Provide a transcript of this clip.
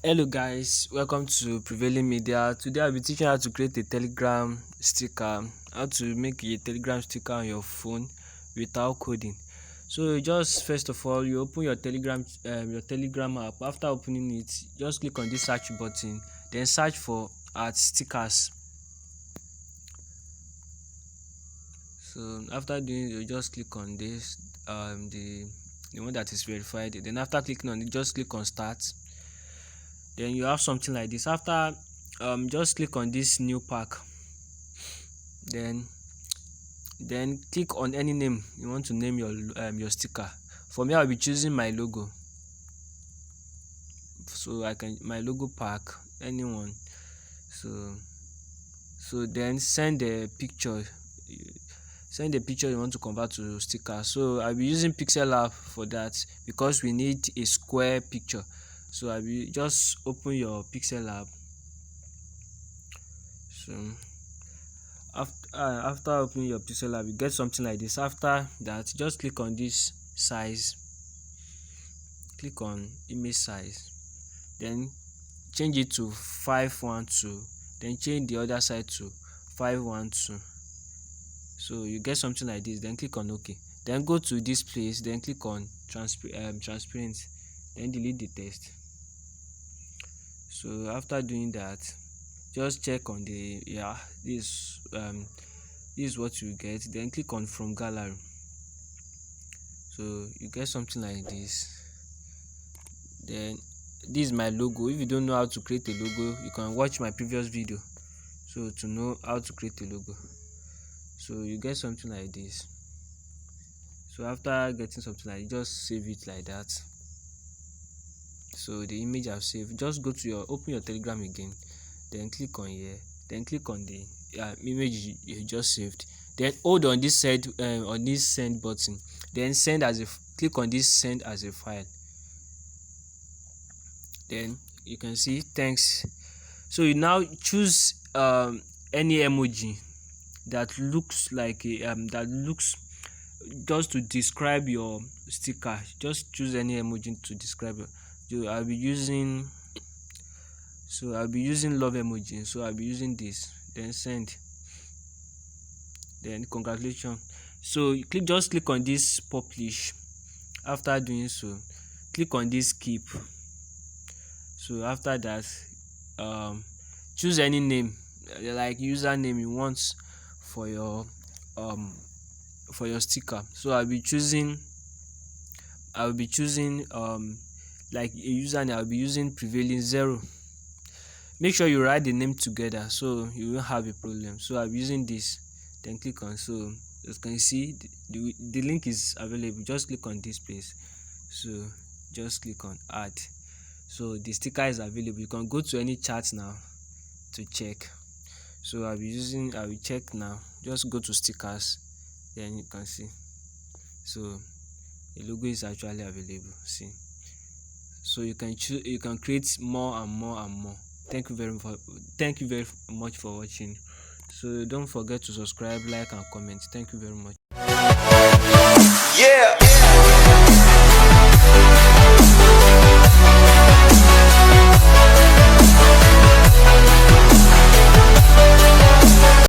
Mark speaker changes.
Speaker 1: Hello guys, welcome to Prevailing Media. Today I'll be teaching how to create a Telegram sticker, how to make a Telegram sticker on your phone without coding. So just first of all, you open your Telegram app. After opening it, just click on this search button, then search for @stickers. So after doing, you just click on this, the one that is verified. Then after clicking on it, just click on start. Then you have something like this. After just click on this new pack, then click on any name you want to name your sticker. For me, I'll be choosing my logo, so I can my logo pack, anyone. So then send the picture you want to convert to sticker. So I'll be using Pixellab for that because we need a square picture. So I will just open your Pixellab. So after opening your Pixellab, you get something like this. After that, just click on this size, click on image size, then change it to 512, then change the other side to 512. So you get something like this. Then click on OK. Then go to this place, then click on transparent, then delete the text. So after doing that, just check on the this is what you get. Then click on from gallery. So you get something like this. Then this is my logo. If you don't know how to create a logo, you can watch my previous video so to know how to create a logo. So you get something like this. So after getting something like this, just save it like that. So the image I've saved, just go to open your Telegram again, then click on here, then click on the image you just saved, then hold on this send button, then click on this send as a file. Then you can see thanks. So you now choose any emoji that looks like just to describe your sticker. Just choose any emoji to describe it. So I'll be using love emoji. So I'll be using this, then send, then congratulations. So just click on this publish. After doing so, click on this keep. So after that, choose any name like username you want for your sticker. So I'll be choosing like a username. I'll be using prevailing 0. Make sure you write the name together so you won't have a problem. So I'm using this, then click on. So as you can see, the link is available. Just click on this place. So just click on add. So the sticker is available. You can go to any chat now to check. So I will check now. Just go to stickers, then you can see. So the logo is actually available. See. So you can create more and more and more. Thank you very much for watching. So don't forget to subscribe, like and comment. Thank you very much.
Speaker 2: Yeah.